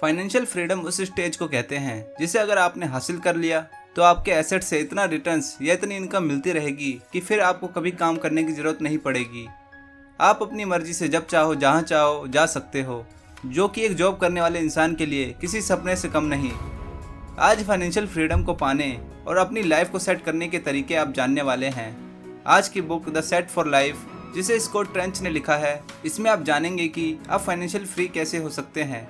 Financial freedom उस stage को कहते हैं जिसे अगर आपने हासिल कर लिया तो आपके एसेट से इतना रिटर्न्स या इतनी इनकम मिलती रहेगी कि फिर आपको कभी काम करने की ज़रूरत नहीं पड़ेगी। आप अपनी मर्जी से जब चाहो जहाँ चाहो जा सकते हो, जो कि एक जॉब करने वाले इंसान के लिए किसी सपने से कम नहीं। आज फाइनेंशियल फ्रीडम को पाने और अपनी लाइफ को सेट करने के तरीके आप जानने वाले हैं। आज की book the set for life, जिसे स्कॉट ट्रेंच ने लिखा है, इसमें आप जानेंगे कि आप फाइनेंशियल फ्री कैसे हो सकते हैं।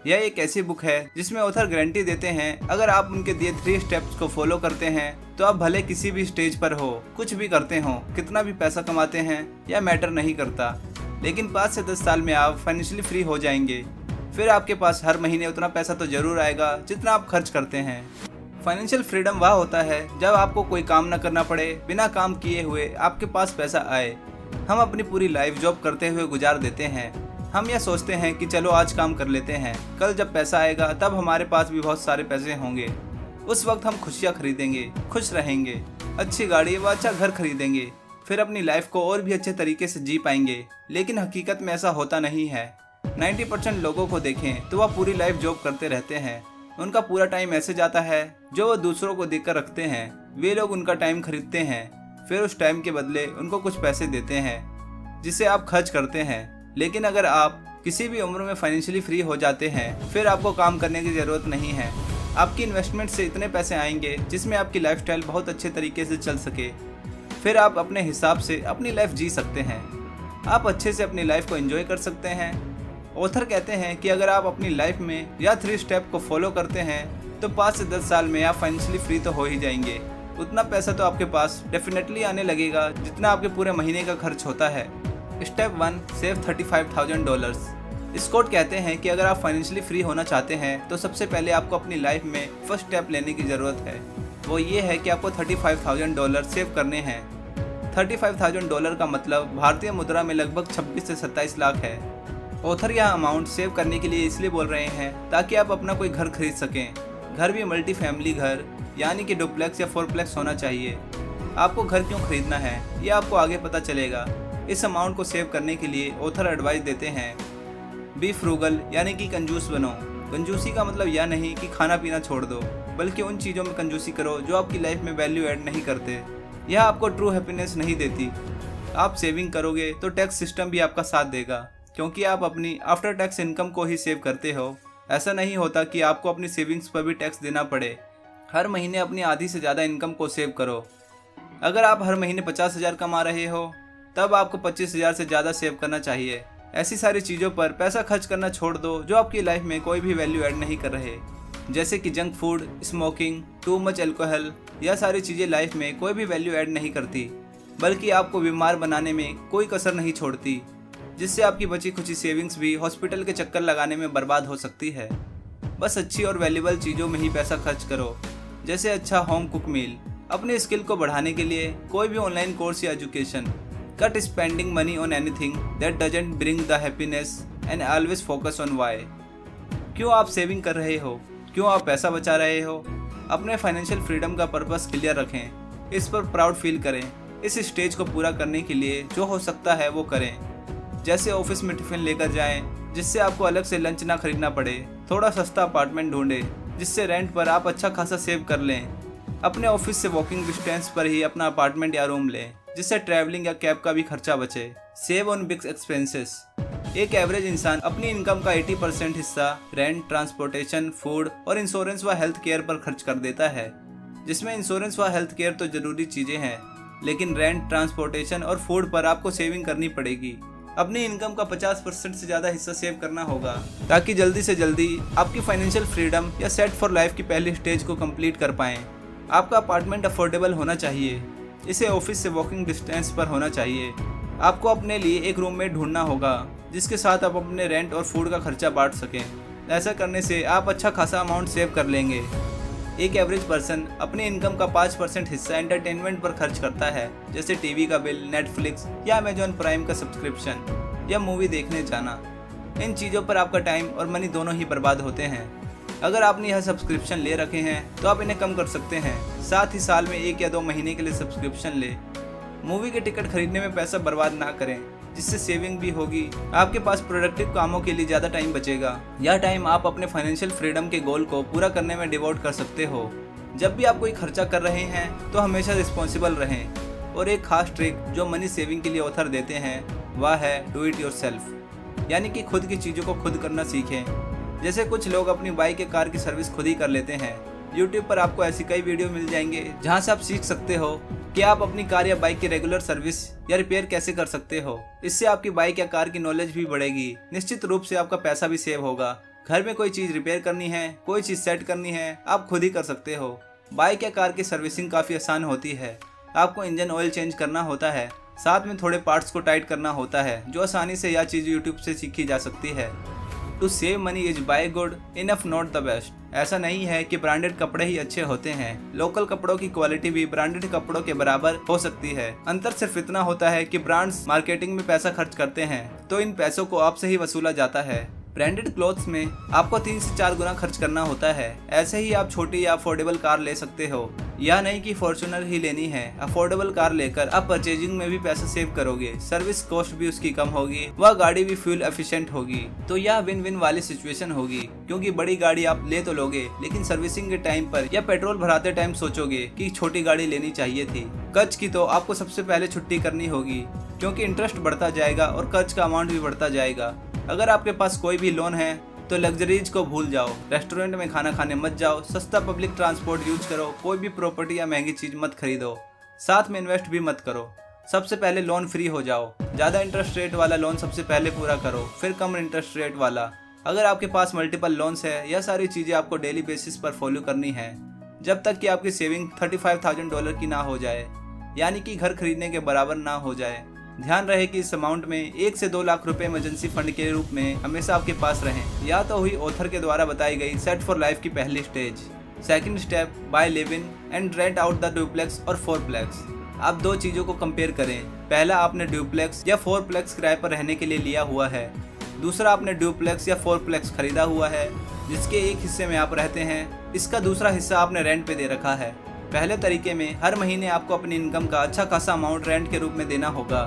यह एक ऐसी बुक है जिसमें ऑथर गारंटी देते हैं अगर आप उनके दिए 3 स्टेप्स को फॉलो करते हैं तो आप भले किसी भी स्टेज पर हो, कुछ भी करते हो, कितना भी पैसा कमाते हैं, यह मैटर नहीं करता, लेकिन 5 से 10 साल में आप फाइनेंशियली फ्री हो जाएंगे। फिर आपके पास हर महीने उतना पैसा तो जरूर आएगा जितना आप खर्च करते हैं। फाइनेंशियल फ्रीडम वह होता है जब आपको कोई काम न करना पड़े, बिना काम किए हुए आपके पास पैसा आए। हम अपनी पूरी लाइफ जॉब करते हुए गुजार देते हैं। हम यह सोचते हैं कि चलो आज काम कर लेते हैं, कल जब पैसा आएगा तब हमारे पास भी बहुत सारे पैसे होंगे। उस वक्त हम खुशियाँ खरीदेंगे, खुश रहेंगे, अच्छी गाड़ी व अच्छा घर खरीदेंगे, फिर अपनी लाइफ को और भी अच्छे तरीके से जी पाएंगे। लेकिन हकीकत में ऐसा होता नहीं है। 90% लोगों को देखें तो वह पूरी लाइफ जॉब करते रहते हैं। उनका पूरा टाइम ऐसे जाता है जो वह दूसरों को देकर रखते हैं। वे लोग उनका टाइम खरीदते हैं, फिर उस टाइम के बदले उनको कुछ पैसे देते हैं जिसे आप खर्च करते हैं। लेकिन अगर आप किसी भी उम्र में फाइनेंशियली फ्री हो जाते हैं, फिर आपको काम करने की ज़रूरत नहीं है। आपकी इन्वेस्टमेंट से इतने पैसे आएंगे जिसमें आपकी लाइफस्टाइल बहुत अच्छे तरीके से चल सके। फिर आप अपने हिसाब से अपनी लाइफ जी सकते हैं। आप अच्छे से अपनी लाइफ को एंजॉय कर सकते हैं। ऑथर कहते हैं कि अगर आप अपनी लाइफ में या 3 स्टेप को फॉलो करते हैं तो 5 से 10 साल में आप फाइनेंशियली फ्री तो हो ही जाएंगे। उतना पैसा तो आपके पास डेफिनेटली आने लगेगा जितना आपके पूरे महीने का खर्च होता है। Step 1, save $35,000। स्कॉट कहते हैं कि अगर आप फाइनेंशियली फ्री होना चाहते हैं तो सबसे पहले आपको अपनी लाइफ में फर्स्ट स्टेप लेने की ज़रूरत है। वो ये है कि आपको $35,000 सेव करने हैं। $35,000 का मतलब भारतीय मुद्रा में लगभग 26 से 27 लाख है। ऑथर यह अमाउंट सेव करने के लिए इसलिए बोल रहे हैं ताकि आप अपना कोई घर खरीद सकें। घर भी मल्टी फैमिली घर, यानी कि डुप्लेक्स या 4प्लेक्स होना चाहिए। आपको घर क्यों खरीदना है यह आपको आगे पता चलेगा। इस अमाउंट को सेव करने के लिए ऑथर एडवाइस देते हैं, बी फ्रूगल, यानी कि कंजूस बनो। कंजूसी का मतलब यह नहीं कि खाना पीना छोड़ दो, बल्कि उन चीज़ों में कंजूसी करो जो आपकी लाइफ में वैल्यू ऐड नहीं करते। यह आपको ट्रू हैप्पीनेस नहीं देती। आप सेविंग करोगे तो टैक्स सिस्टम भी आपका साथ देगा, क्योंकि आप अपनी आफ्टर टैक्स इनकम को ही सेव करते हो। ऐसा नहीं होता कि आपको अपनी सेविंग्स पर भी टैक्स देना पड़े। हर महीने अपनी आधी से ज़्यादा इनकम को सेव करो। अगर आप हर महीने 50,000 कमा रहे हो तब आपको 25,000 से ज़्यादा सेव करना चाहिए। ऐसी सारी चीज़ों पर पैसा खर्च करना छोड़ दो जो आपकी लाइफ में कोई भी वैल्यू ऐड नहीं कर रहे, जैसे कि junk food, smoking, too much alcohol. यह सारी चीज़ें लाइफ में कोई भी वैल्यू ऐड नहीं करती, बल्कि आपको बीमार बनाने में कोई कसर नहीं छोड़ती, जिससे आपकी बची खुची सेविंग्स भी हॉस्पिटल के चक्कर लगाने में बर्बाद हो सकती है। बस अच्छी और वैल्यूबल चीज़ों में ही पैसा खर्च करो, जैसे अच्छा होम कुक मील, अपने स्किल को बढ़ाने के लिए कोई भी ऑनलाइन कोर्स या education. Cut spending money on anything that doesn't bring the happiness and always focus on why। क्यों आप सेविंग कर रहे हो, क्यों आप पैसा बचा रहे हो। अपने फाइनेंशियल फ्रीडम का पर्पस क्लियर रखें, इस पर प्राउड फील करें। इस स्टेज को पूरा करने के लिए जो हो सकता है वो करें, जैसे ऑफिस में टिफ़िन लेकर जाएं जिससे आपको अलग से लंच ना खरीदना पड़े, थोड़ा सस्ता अपार्टमेंट ढूंढें जिससे रेंट पर आप अच्छा खासा सेव कर लें, अपने ऑफिस से वॉकिंग डिस्टेंस पर ही अपना अपार्टमेंट या रूम लें जिससे ट्रैवलिंग या कैब का भी खर्चा बचे। Save on big expenses. एक एवरेज इंसान अपनी इनकम का 80% हिस्सा रेंट, ट्रांसपोर्टेशन, फूड और इंश्योरेंस व हेल्थ केयर पर खर्च कर देता है, जिसमें इंश्योरेंस व हेल्थ केयर तो जरूरी चीज़ें हैं, लेकिन रेंट, ट्रांसपोर्टेशन और फूड पर आपको सेविंग करनी पड़ेगी। अपनी इनकम का 50% से ज़्यादा हिस्सा सेव करना होगा ताकि जल्दी से जल्दी आपकी फाइनेंशियल फ्रीडम या सेट फॉर लाइफ की पहली स्टेज को कंप्लीट कर पाएँ। आपका अपार्टमेंट अफोर्डेबल होना चाहिए, इसे ऑफिस से वॉकिंग डिस्टेंस पर होना चाहिए। आपको अपने लिए एक रूममेट ढूंढना होगा जिसके साथ आप अपने रेंट और फूड का खर्चा बांट सकें। ऐसा करने से आप अच्छा खासा अमाउंट सेव कर लेंगे। एक एवरेज पर्सन अपनी इनकम का 5% हिस्सा एंटरटेनमेंट पर खर्च करता है, जैसे टीवी का बिल, नेटफ्लिक्स या अमेजॉन प्राइम का सब्सक्रिप्शन या मूवी देखने जाना। इन चीज़ों पर आपका टाइम और मनी दोनों ही बर्बाद होते हैं। अगर आपने यह सब्सक्रिप्शन ले रखे हैं तो आप इन्हें कम कर सकते हैं। साथ ही साल में 1 या 2 महीने के लिए सब्सक्रिप्शन ले। मूवी के टिकट खरीदने में पैसा बर्बाद ना करें। जिससे सेविंग भी होगी। आपके पास प्रोडक्टिव कामों के लिए ज़्यादा टाइम बचेगा। यह टाइम आप अपने फाइनेंशियल फ्रीडम के गोल को पूरा करने में डिवोट कर सकते हो। जब भी आप कोई खर्चा कर रहे हैं तो हमेशा रिस्पॉन्सिबल रहें। और एक खास ट्रिक जो मनी सेविंग के लिए ऑथर देते हैं वह है डू इट योरसेल्फ, यानी कि खुद की चीज़ों को खुद करना सीखें। जैसे कुछ लोग अपनी बाइक या कार की सर्विस खुद ही कर लेते हैं। YouTube पर आपको ऐसी कई वीडियो मिल जाएंगे जहां से आप सीख सकते हो कि आप अपनी कार या बाइक की रेगुलर सर्विस या रिपेयर कैसे कर सकते हो। इससे आपकी बाइक या कार की नॉलेज भी बढ़ेगी। निश्चित रूप से आपका पैसा भी सेव होगा। घर में कोई चीज़ रिपेयर करनी है, कोई चीज़ सेट करनी है, आप खुद ही कर सकते हो। बाइक या कार की सर्विसिंग काफ़ी आसान होती है। आपको इंजन ऑयल चेंज करना होता है, साथ में थोड़े पार्ट्स को टाइट करना होता है, जो आसानी से यह चीज़ YouTube से सीखी जा सकती है। To save money is buy good enough not the best. ऐसा नहीं है कि ब्रांडेड कपड़े ही अच्छे होते हैं। लोकल कपड़ों की क्वालिटी भी ब्रांडेड कपड़ों के बराबर हो सकती है। अंतर सिर्फ इतना होता है कि ब्रांड्स मार्केटिंग में पैसा खर्च करते हैं तो इन पैसों को आपसे ही वसूला जाता है। ब्रांडेड क्लोथ्स में आपको 3 से 4 गुना खर्च करना होता है। ऐसे ही आप छोटी या अफोर्डेबल कार ले सकते हो। यह नहीं कि फॉर्च्यूनर ही लेनी है। अफोर्डेबल कार लेकर आप परचेजिंग में भी पैसा सेव करोगे, सर्विस कॉस्ट भी उसकी कम होगी, वह गाड़ी भी फ्यूल एफिशिएंट होगी। तो यह विन विन वाली सिचुएशन होगी, क्योंकि बड़ी गाड़ी आप ले तो लोगे लेकिन सर्विसिंग के टाइम पर या पेट्रोल भराते टाइम सोचोगे कि छोटी गाड़ी लेनी चाहिए थी। कर्ज की तो आपको सबसे पहले छुट्टी करनी होगी, क्योंकि इंटरेस्ट बढ़ता जाएगा और कर्ज का अमाउंट भी बढ़ता जाएगा। अगर आपके पास कोई भी लोन है तो लग्जरीज को भूल जाओ। रेस्टोरेंट में खाना खाने मत जाओ। सस्ता पब्लिक ट्रांसपोर्ट यूज करो। कोई भी प्रॉपर्टी या महंगी चीज मत खरीदो। साथ में इन्वेस्ट भी मत करो। सबसे पहले लोन फ्री हो जाओ। ज़्यादा इंटरेस्ट रेट वाला लोन सबसे पहले पूरा करो, फिर कम इंटरेस्ट रेट वाला। अगर आपके पास मल्टीपल लोन्स है, यह सारी चीज़ें आपको डेली बेसिस पर फॉलो करनी है जब तक कि आपकी सेविंग $35,000 की ना हो जाए, यानी कि घर खरीदने के बराबर ना हो जाए। ध्यान रहे कि इस अमाउंट में 1 से 2 लाख रुपए इमरजेंसी फंड के रूप में हमेशा आपके पास रहें। यह तो हुई ऑथर के द्वारा बताई गई सेट फॉर लाइफ की पहली stage. Second step, buy live in and rent out the duplex और फोरप्लेक्स। आप दो चीज़ों को कंपेयर करें। पहला, आपने डुप्लेक्स या फोरप्लेक्स किराए पर रहने के लिए लिया हुआ है। दूसरा, आपने डुप्लेक्स या फोरप्लेक्स खरीदा हुआ है जिसके एक हिस्से में आप रहते हैं, इसका दूसरा हिस्सा आपने रेंट पे दे रखा है। पहले तरीके में हर महीने आपको अपनी इनकम का अच्छा खासा अमाउंट रेंट के रूप में देना होगा,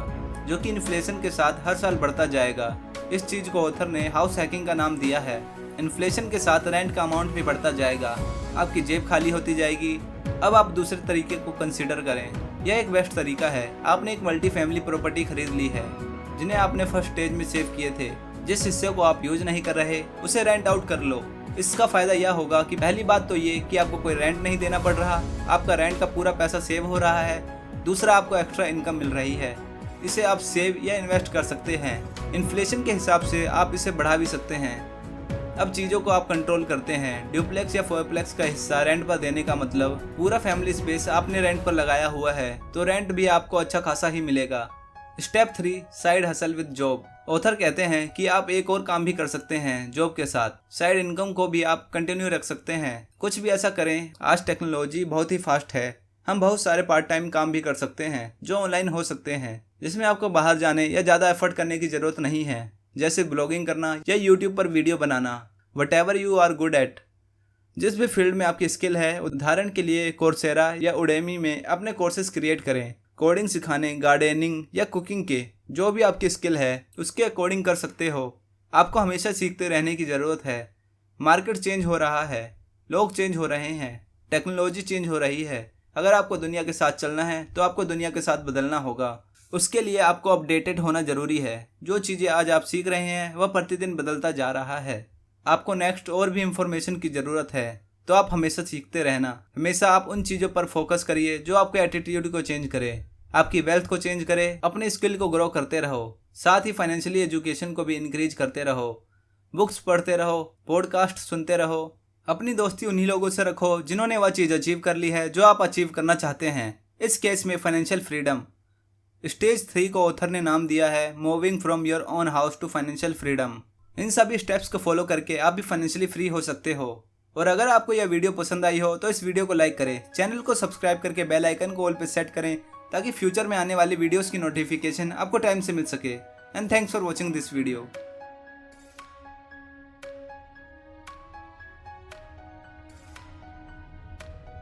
जो कि इन्फ्लेशन के साथ हर साल बढ़ता जाएगा। इस चीज़ को ऑथर ने हाउस हैकिंग का नाम दिया है। इन्फ्लेशन के साथ रेंट का अमाउंट भी बढ़ता जाएगा, आपकी जेब खाली होती जाएगी। अब आप दूसरे तरीके को कंसीडर करें। यह एक बेस्ट तरीका है। आपने एक मल्टी फैमिली प्रॉपर्टी खरीद ली है जिन्हें आपने फर्स्ट स्टेज में सेव किए थे। जिस हिस्से को आप यूज नहीं कर रहे उसे रेंट आउट कर लो। इसका फायदा यह होगा कि पहली बात तो ये कि आपको कोई रेंट नहीं देना पड़ रहा, आपका रेंट का पूरा पैसा सेव हो रहा है। दूसरा, आपको एक्स्ट्रा इनकम मिल रही है। इसे आप सेव या इन्वेस्ट कर सकते हैं। इन्फ्लेशन के हिसाब से आप इसे बढ़ा भी सकते हैं। अब चीज़ों को आप कंट्रोल करते हैं। डुप्लेक्स या फोरप्लेक्स का हिस्सा रेंट पर देने का मतलब पूरा फैमिली स्पेस आपने रेंट पर लगाया हुआ है, तो रेंट भी आपको अच्छा खासा ही मिलेगा। Step 3, side hustle with job. Author कहते हैं कि आप एक और काम भी कर सकते हैं जॉब के साथ। साइड इनकम को भी आप कंटिन्यू रख सकते हैं। कुछ भी ऐसा करें। आज टेक्नोलॉजी बहुत ही फास्ट है। हम बहुत सारे पार्ट टाइम काम भी कर सकते हैं जो ऑनलाइन हो सकते हैं, जिसमें आपको बाहर जाने या ज़्यादा एफर्ट करने की ज़रूरत नहीं है, जैसे ब्लॉगिंग करना या यूट्यूब पर वीडियो बनाना। Whatever you are good at, जिस भी फील्ड में आपकी स्किल है, उदाहरण के लिए कोर्सेरा या उडेमी में अपने कोर्सेज क्रिएट करें। कोडिंग सिखाने, गार्डनिंग या कुकिंग के जो भी आपकी स्किल है उसके अकॉर्डिंग कर सकते हो। आपको हमेशा सीखते रहने की ज़रूरत है। मार्केट चेंज हो रहा है, लोग चेंज हो रहे हैं, टेक्नोलॉजी चेंज हो रही है। अगर आपको दुनिया के साथ चलना है तो आपको दुनिया के साथ बदलना होगा। उसके लिए आपको अपडेटेड होना ज़रूरी है। जो चीज़ें आज आप सीख रहे हैं वह प्रतिदिन बदलता जा रहा है। आपको नेक्स्ट और भी इंफॉर्मेशन की ज़रूरत है, तो आप हमेशा सीखते रहना। हमेशा आप उन चीज़ों पर फोकस करिए जो आपके एटीट्यूड को चेंज करे, आपकी वेल्थ को चेंज करे। अपने स्किल को ग्रो करते रहो, साथ ही फाइनेंशियली एजुकेशन को भी इंक्रीज करते रहो। बुक्स पढ़ते रहो, पॉडकास्ट सुनते रहो। अपनी दोस्ती उन्हीं लोगों से रखो जिन्होंने वह चीज़ अचीव कर ली है जो आप अचीव करना चाहते हैं। इस केस में फाइनेंशियल फ्रीडम। स्टेज 3 को ऑथर ने नाम दिया है moving from your own house to financial freedom. इन सभी स्टेप्स को फॉलो करके आप भी फाइनेंशियली फ्री हो सकते हो। और अगर आपको यह वीडियो पसंद आई हो तो इस वीडियो को लाइक करें, चैनल को सब्सक्राइब करके बेल आइकन को ऑल पे सेट करें ताकि फ्यूचर में आने वाली वीडियोस की नोटिफिकेशन आपको टाइम से मिल सके। And thanks for watching this video.